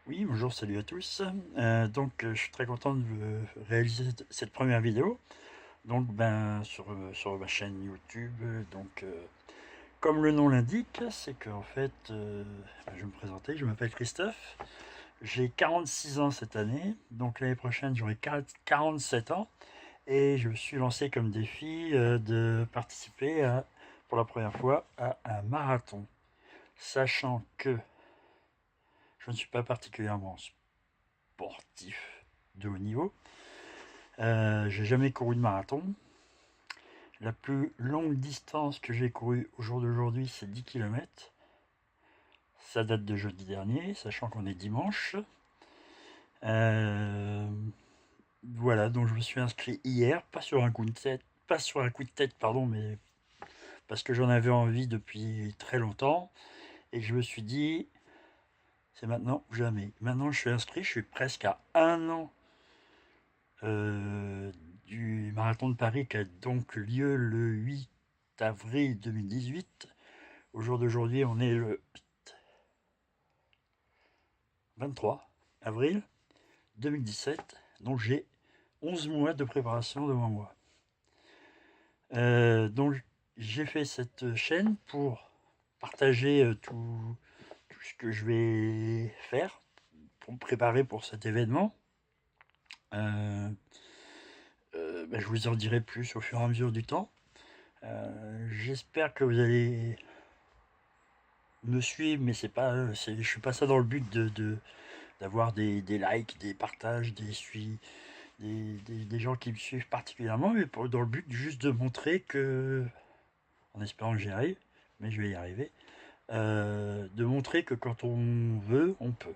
Oui, bonjour, salut à tous. Je suis très content de réaliser cette première vidéo. Sur ma chaîne YouTube. Comme le nom l'indique, c'est qu'en fait, je vais me présenter. Je m'appelle Christophe. J'ai 46 ans cette année. Donc l'année prochaine, j'aurai 47 ans. Et je me suis lancé comme défi de participer pour la première fois à un marathon. Sachant que je ne suis pas particulièrement sportif de haut niveau. J'ai jamais couru de marathon. La plus longue distance que j'ai courue au jour d'aujourd'hui, c'est 10 km. Ça date de jeudi dernier, sachant qu'on est dimanche. Euh, voilà, donc je me suis inscrit hier, pas sur un coup de tête, pardon, mais parce que j'en avais envie depuis très longtemps. Et je me suis dit, c'est maintenant ou jamais. Maintenant, je suis inscrit, je suis presque à un an euh, du marathon de Paris qui a donc lieu le 8 avril 2018. Au jour d'aujourd'hui, on est le 23 avril 2017. Donc j'ai 11 mois de préparation devant moi. Donc j'ai fait cette chaîne pour partager tout ce que je vais faire pour me préparer pour cet événement. Euh, je vous en dirai plus au fur et à mesure du temps. J'espère que vous allez me suivre, mais je suis pas ça dans le but d'avoir des likes, des partages, des gens qui me suivent particulièrement, mais dans le but juste de montrer que, en espérant que j'y arrive, mais je vais y arriver, de montrer que quand on veut, on peut.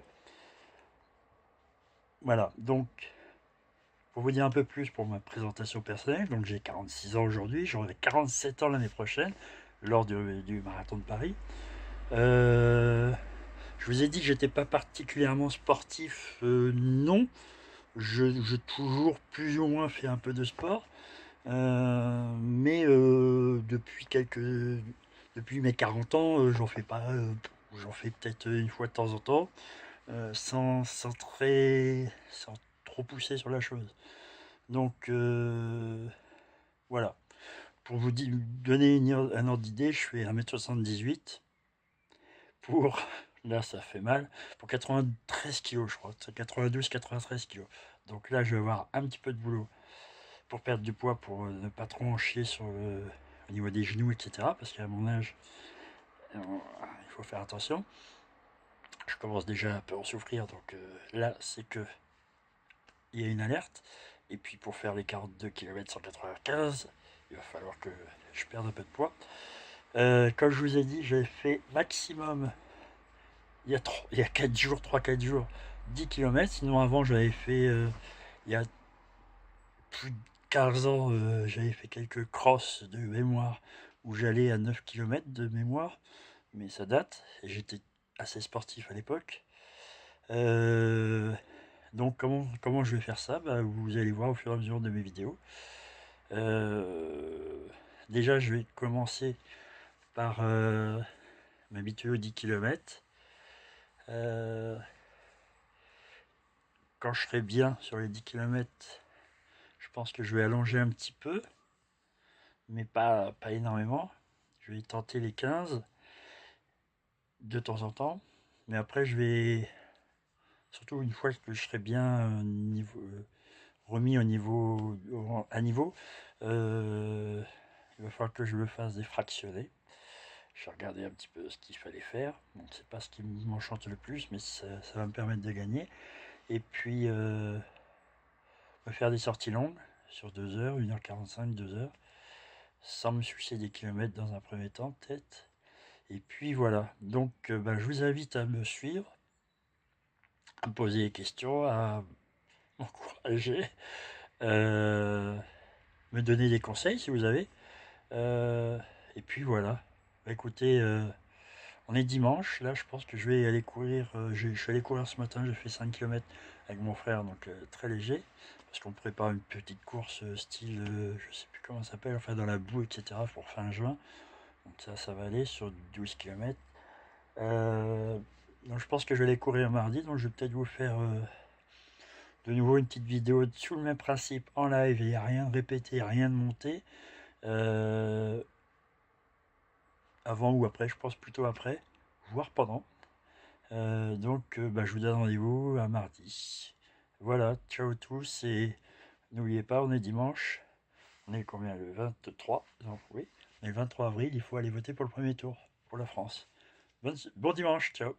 Voilà, donc pour vous dire un peu plus pour ma présentation personnelle, donc j'ai 46 ans aujourd'hui, j'aurai 47 ans l'année prochaine, lors du marathon de Paris. Euh, je vous ai dit que j'étais pas particulièrement sportif, non. J'ai toujours plus ou moins fait un peu de sport, mais depuis mes 40 ans, j'en fais pas, j'en fais peut-être une fois de temps en temps, sans trop pousser sur la chose. Donc voilà. Pour donner un ordre d'idée, je fais 1,78 m pour, là ça fait mal, pour 93 kilos je crois, 92-93 kilos. Donc là je vais avoir un petit peu de boulot pour perdre du poids, pour ne pas trop en chier au niveau des genoux, etc. Parce qu'à mon âge, il faut faire attention. Je commence déjà un peu à en souffrir, donc là c'est que il y a une alerte. Et puis pour faire les 42 km 195, il va falloir que je perde un peu de poids. Comme je vous ai dit, j'ai fait maximum il y a 4 jours, 3-4 jours, 10 km. Sinon avant j'avais fait, il y a plus de 15 ans, j'avais fait quelques crosses de mémoire où j'allais à 9 km de mémoire, mais ça date, et j'étais assez sportif à l'époque. Euh, donc comment je vais faire ça, vous allez voir au fur et à mesure de mes vidéos. Euh, Déjà je vais commencer par m'habituer aux 10 km. Quand je serai bien sur les 10 km, je pense que je vais allonger un petit peu, mais pas énormément. Je vais tenter les 15 de temps en temps. Mais après, surtout une fois que je serai bien remis à niveau, euh, il va falloir que je le fasse des fractionnés. J'ai regardé un petit peu ce qu'il fallait faire. Bon, c'est pas ce qui m'enchante le plus, mais ça va me permettre de gagner. Et puis, me faire des sorties longues sur 2 heures, 1h45, 2 heures, sans me soucier des kilomètres dans un premier temps, peut-être. Et puis voilà. Donc, je vous invite à me suivre, à me poser des questions, à m'encourager, euh, me donner des conseils si vous avez. Et puis voilà. Écoutez, on est dimanche. Là, je pense que je vais aller courir. Je suis allé courir ce matin. J'ai fait 5 km avec mon frère, donc très léger. Parce qu'on prépare une petite course style, je sais plus comment ça s'appelle, enfin dans la boue, etc. pour fin juin. Donc ça va aller sur 12 km. Donc je pense que je vais aller courir mardi, donc je vais peut-être vous faire de nouveau une petite vidéo sous le même principe en live, il n'y a rien de répété, rien de monté. Avant ou après, je pense plutôt après, voire pendant. Je vous donne rendez-vous à mardi. Voilà, ciao tous et n'oubliez pas, on est dimanche. On est combien, le 23? Non, oui, on est le 23 avril, il faut aller voter pour le premier tour, pour la France. Bon dimanche, ciao.